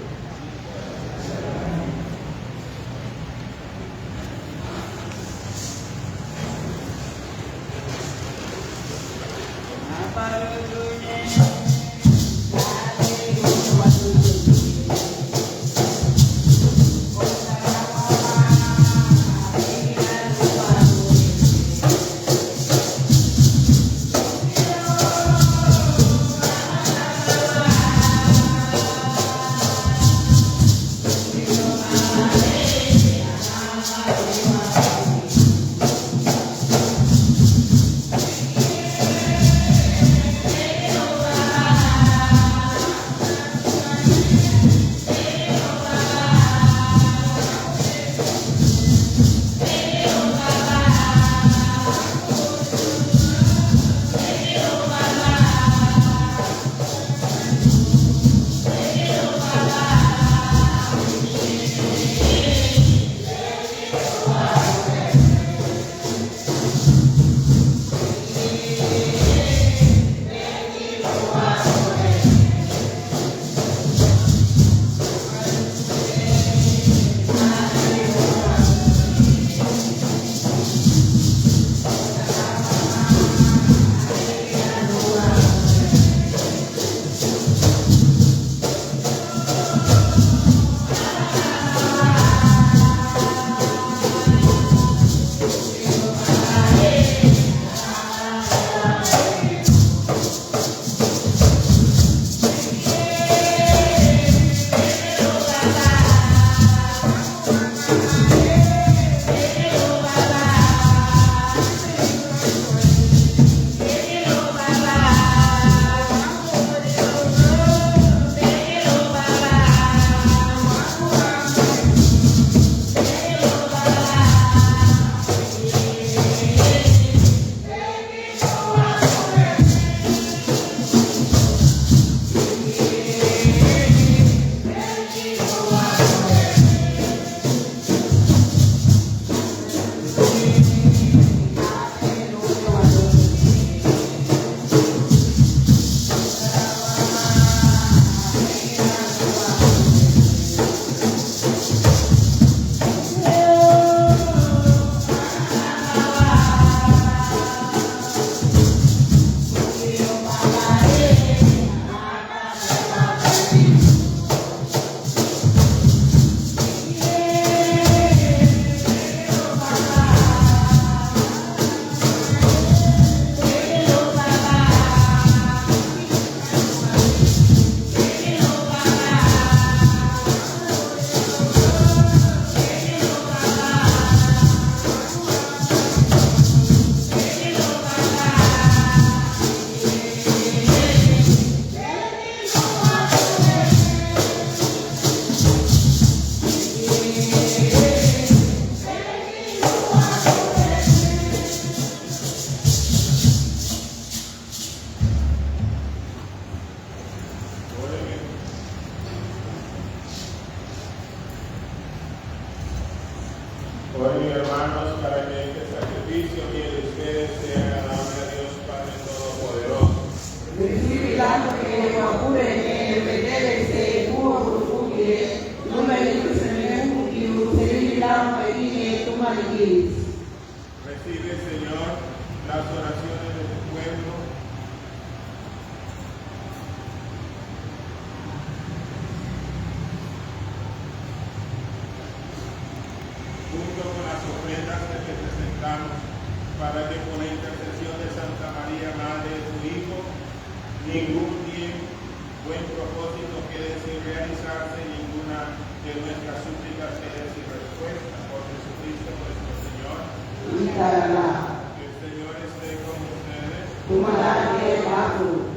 S2: Tarana,
S1: Que el Señor esté con ustedes.
S2: Tumalake Baku,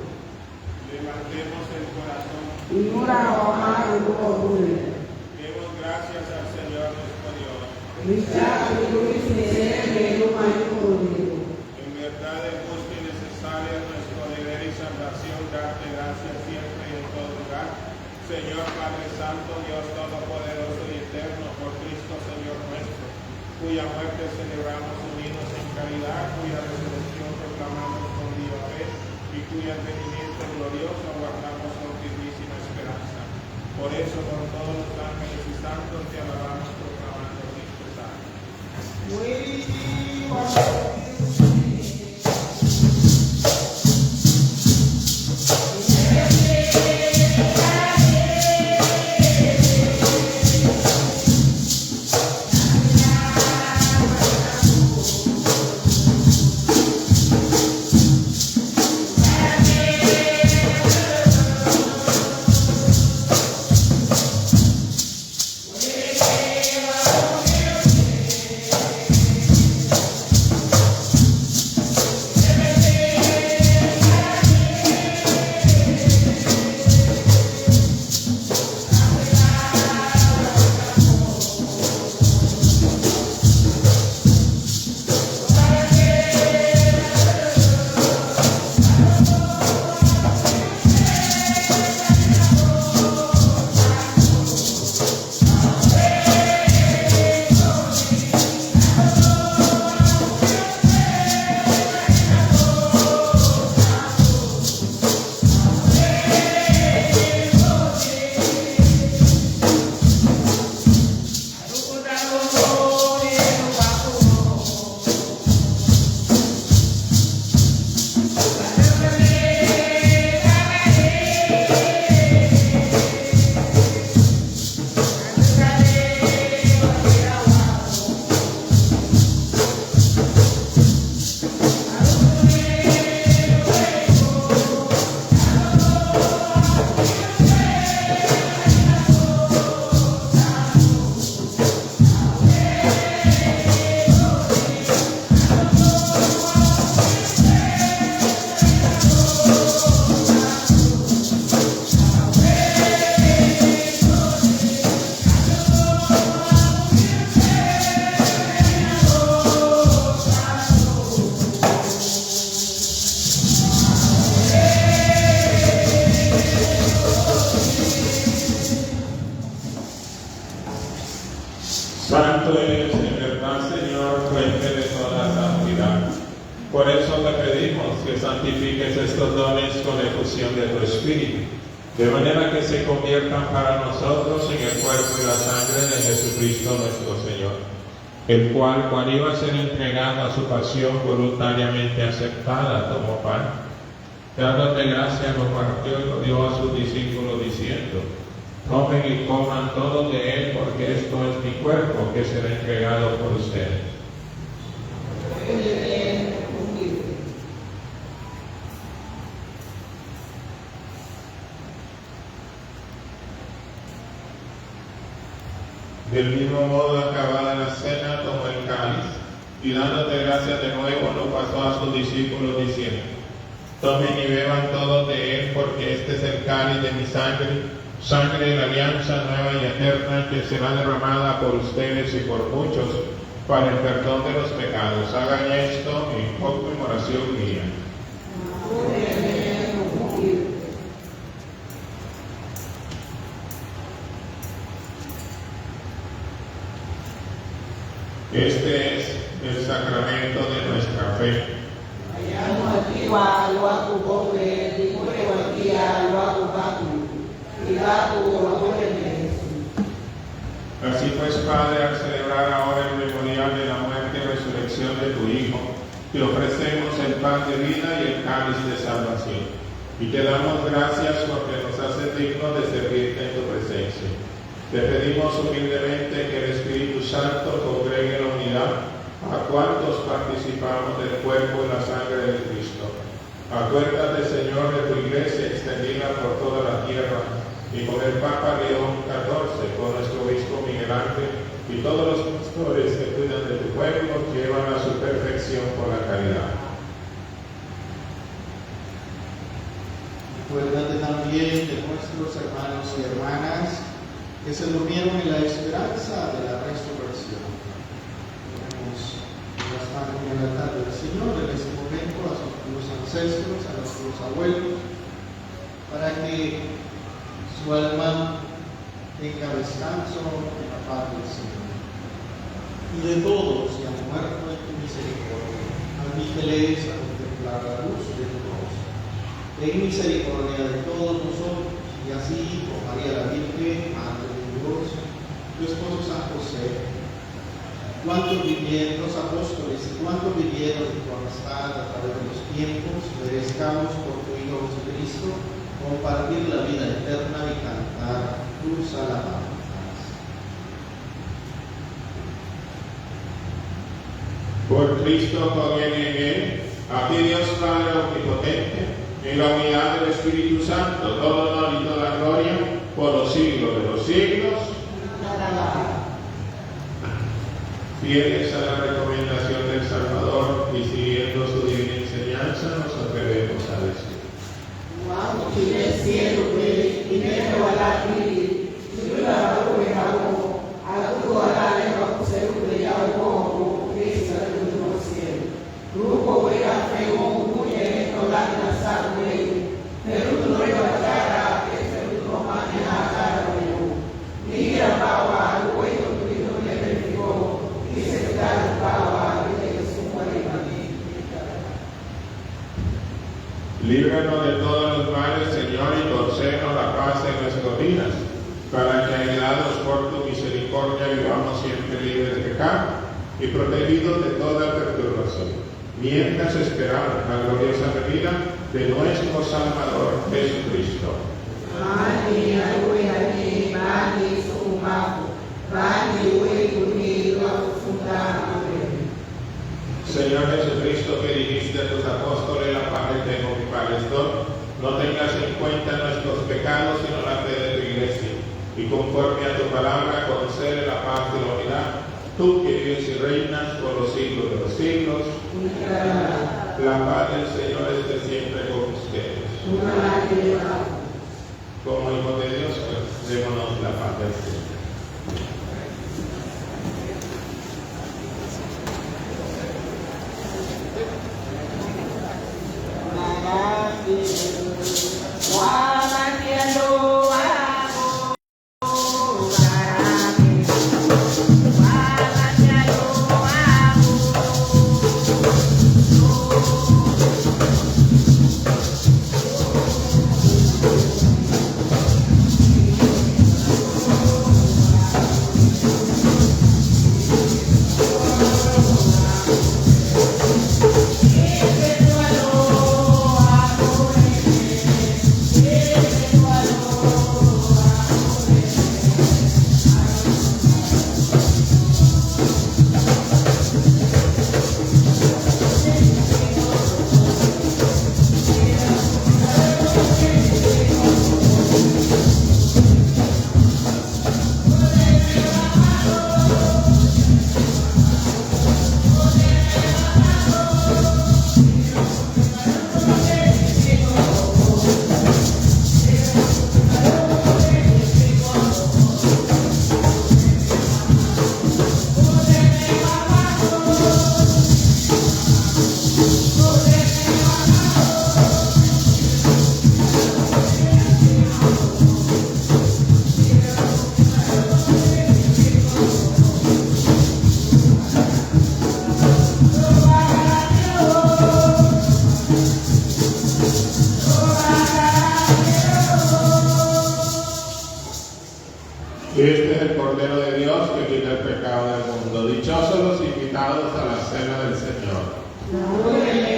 S1: Levantemos el corazón.
S2: Inura Omar Lukobule,
S1: Demos gracias al Señor nuestro Dios.
S2: Misha Luis Nere Lumayukuru,
S1: En verdad es justo y necesario nuestro deber y salvación darte gracias siempre y en todo lugar. Señor Padre Santo, Dios Todopoderoso y Eterno, por Cristo Señor nuestro, cuya muerte celebramos unidos en caridad, cuya resurrección proclamamos con viva fe y cuyo advenimiento glorioso aguardamos con firmísima esperanza. Por eso, por todos los ángeles y santos, te alabamos proclamando sin cesar. Santo eres en verdad, Señor, fuente de toda santidad. Por eso te pedimos que santifiques estos dones con la efusión de tu Espíritu, de manera que se conviertan para nosotros en el cuerpo y la sangre de Jesucristo nuestro Señor, el cual, cuando iba a ser entregado a su pasión voluntariamente aceptada, tomó pan, dándote gracia, lo partió y lo dio a sus discípulos diciendo: tomen y coman todos de él, porque esto es mi cuerpo que será entregado por ustedes. Del mismo modo, acabada la cena, tomó el cáliz y dándote gracias de nuevo, lo pasó a sus discípulos diciendo: tomen y beban todos de él, porque este es el cáliz de mi sangre, sangre de la alianza nueva y eterna, que será derramada por ustedes y por muchos para el perdón de los pecados. Hagan esto en conmemoración mía. Este es el sacramento de nuestra fe. Así pues, Padre, al celebrar ahora el memorial de la muerte y resurrección de tu Hijo, te ofrecemos el pan de vida y el cáliz de salvación. Y te damos gracias porque nos haces dignos de servirte en tu presencia. Te pedimos humildemente que el Espíritu Santo congregue la unidad a cuantos participamos del cuerpo y la sangre de Cristo. Acuérdate, Señor, de tu iglesia extendida por toda la tierra, y con el Papa León XIV, con nuestro obispo Miguel Ángel, y todos los pastores que cuidan de tu pueblo, llevan a su
S6: Acuérdate también de nuestros hermanos y hermanas que se durmieron en la esperanza de la resurrección. Ponemos las manos en el altar del Señor en este momento a los ancestros, a nuestros abuelos, para que su alma tenga descanso en la paz del Señor. Y de todos que han muerto en tu misericordia, admíteles a contemplar la luz de tu rostro. Ten misericordia de todos nosotros, y así con María la Virgen, Madre de Dios, tu esposo San José, cuantos vivieron los apóstoles y cuantos vivieron en tu amistad a través de los tiempos, merezcamos por tu Hijo Jesucristo compartir la vida eterna y cantar tus alabanzas.
S1: Por Cristo, con él y en él, a ti Dios Padre Omnipotente, en la unidad del Espíritu Santo, todo honor y toda gloria, por los siglos de los siglos. Fieles a la recomendación del Salvador y siguiendo su divina enseñanza, nos atrevemos a decir: líbranos de todos los males, Señor, y concédenos la paz en nuestras vidas, para que, ayudados por tu misericordia, vivamos siempre libres de pecado y protegidos de toda perturbación, mientras esperamos la gloriosa venida de nuestro Salvador Jesucristo. Señor Jesucristo, que dijiste a tus apóstoles: la paz les tengo, mi paz les doy, no tengas en cuenta nuestros pecados, sino la fe de tu iglesia, y conforme a tu palabra concede la paz y la unidad, tú que vives y reinas por los siglos de los siglos. La paz del Señor esté siempre con ustedes. Como hijos de Dios, pues, démonos la paz del Señor. Este es el Cordero de Dios que quita el pecado del mundo. Dichosos los invitados a la cena del Señor.
S3: Luna de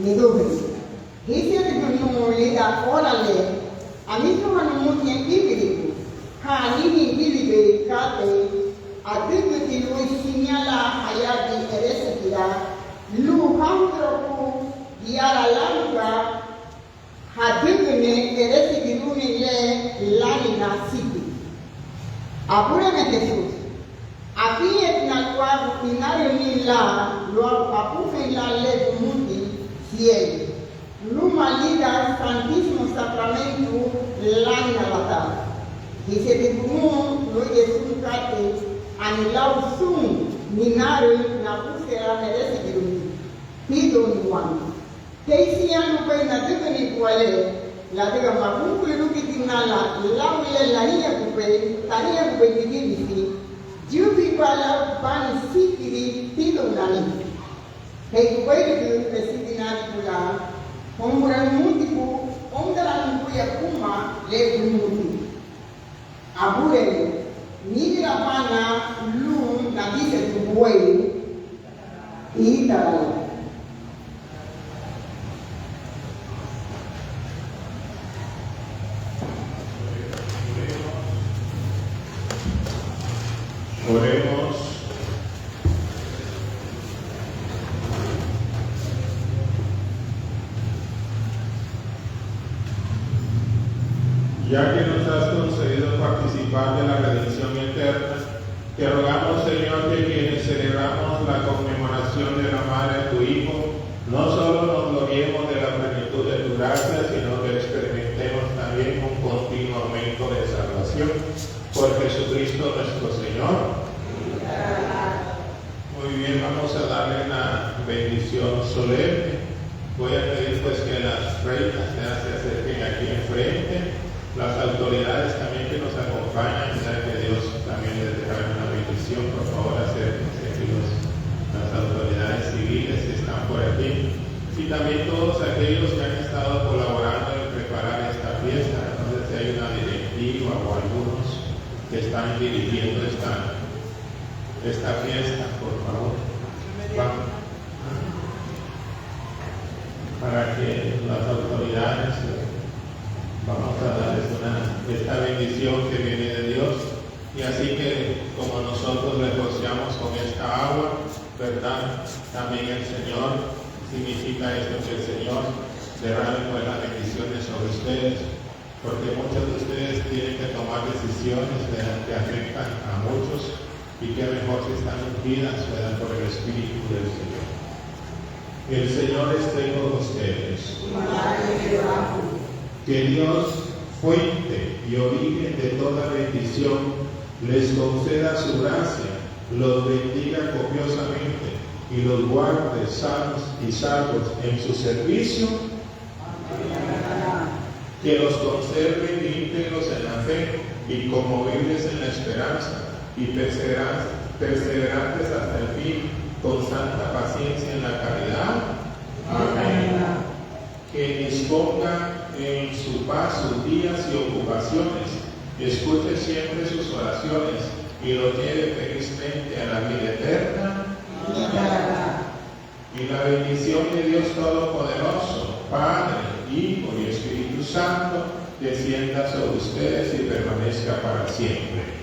S2: Midubri. Hisi Nulida Orale, Amico Hanumuti Ibibu, Hanini Bilibe Kate, Adibiti Lui Signala Hayati Eresetira, Lu Hantropu, Yara Langa, Hadibine Eresetiruni Le Lanina City. Apurame Jesús. Aquí en el cual binario ni la, lo apufe la ley mundi, cielo. Luma lida Santísimo Sacramento, lana lata. Y se dibujo, lo Jesús cate, anilau sum, binario, na puse la merece que pido ni one. Que si ya no puede nada ni cuál la diga mapunku lu kitinala, la uye la niya kupe, tania kupe kikibisi. Jubi pala bani sikiri tido nani. Hei kuwaidu pesiti nani pula. Hombra mutiku, omdala nukuya kuma le muti. Abure, nini la pana lu na dise tubuwe. Iitala.
S1: Oremos. Ya que nos has concedido participar de la redención eterna, te rogamos, Señor, que quienes celebramos la conmemoración de la madre de tu Hijo, no solo nos gloriemos de la plenitud de tu gracia, sino que experimentemos también un continuo aumento de salvación. Por Jesucristo nuestro Señor. Muy bien, vamos a darle una bendición solemne. Voy a pedir pues que las reinas se acerquen aquí enfrente, las autoridades también que nos acompañan, ya que Dios también les dejará una bendición. Por favor, acérquense aquí las autoridades civiles que están por aquí, y también todos aquellos que han estado colaborando en preparar esta fiesta. No sé si hay una directiva o algunos que están dirigiendo esta fiesta, por favor. Para que las autoridades vamos a darles esta bendición que viene de Dios, y así que como nosotros les rociamos con esta agua, ¿verdad? También el Señor significa esto, que el Señor derrame pues las bendiciones sobre ustedes, porque muchos de ustedes tienen que tomar decisiones que afectan a muchos, y que mejor si están ungidas por el Espíritu del Señor. El Señor esté con ustedes. Que Dios, fuente y origen de toda bendición, les conceda su gracia, los bendiga copiosamente y los guarde sanos y salvos en su servicio. Que los conserven íntegros en la fe y conmovibles en la esperanza, y perseverantes hasta el fin, con santa paciencia en la caridad. Amén. Que disponga en su paz sus días y ocupaciones, escuche siempre sus oraciones y lo lleve felizmente a la vida eterna. Y la bendición de Dios Todopoderoso, Padre, Hijo y Espíritu Santo, descienda sobre ustedes y permanezca para siempre.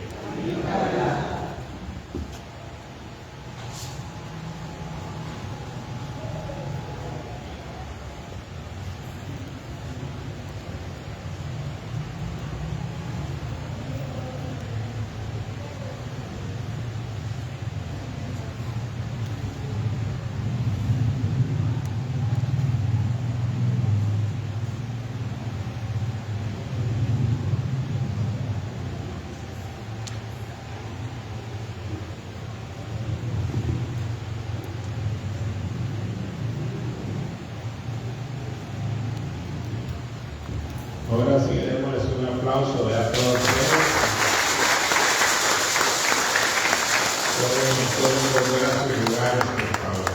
S1: Ahora sí, démosles un aplauso a todos ustedes. Pueden volver a sus lugares, por favor.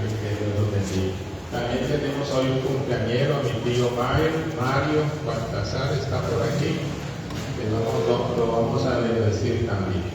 S1: Que Dios los bendiga. También tenemos hoy un cumpleañero, mi tío Mario Baltasar está por aquí, que lo vamos a bendecir también.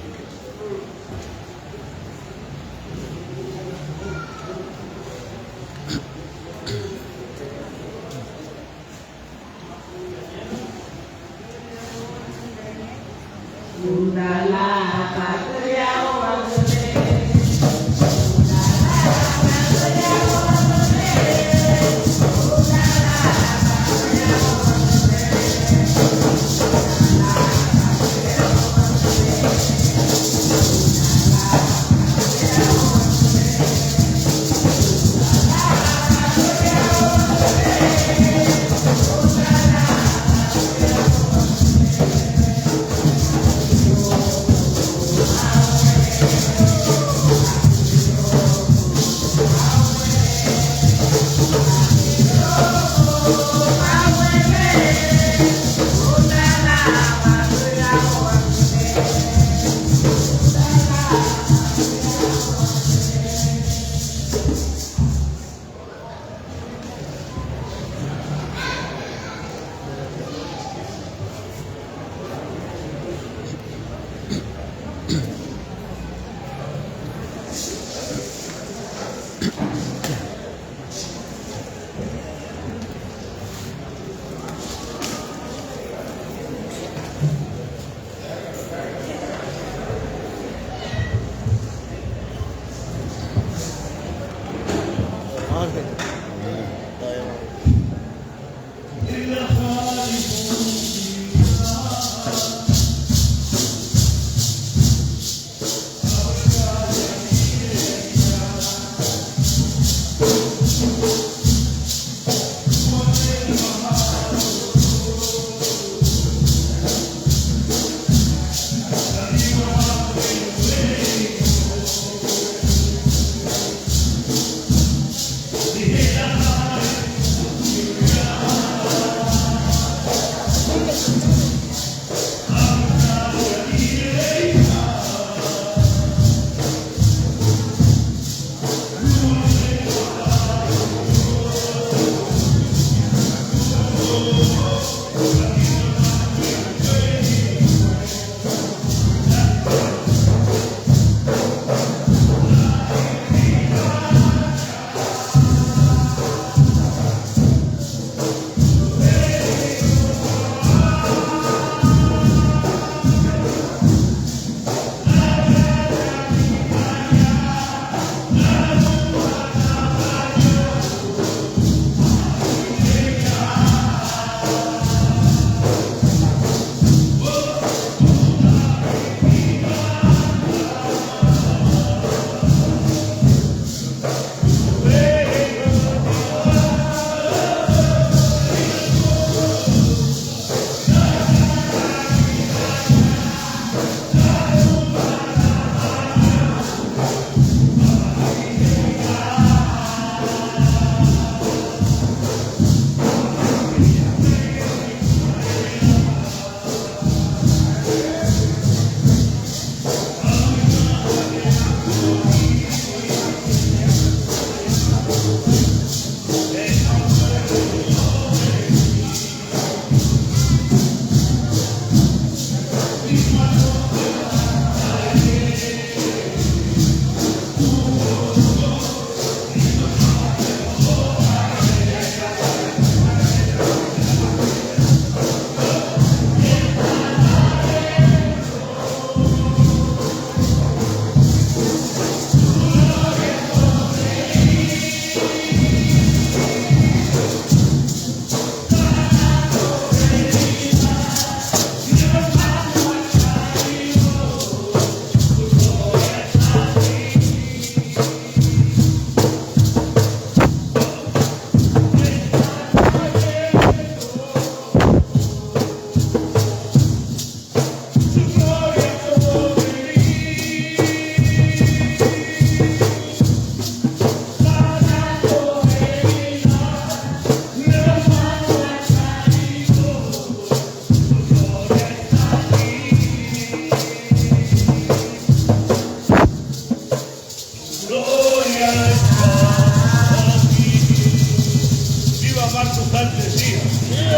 S7: Viva Marcos Sánchez Díaz.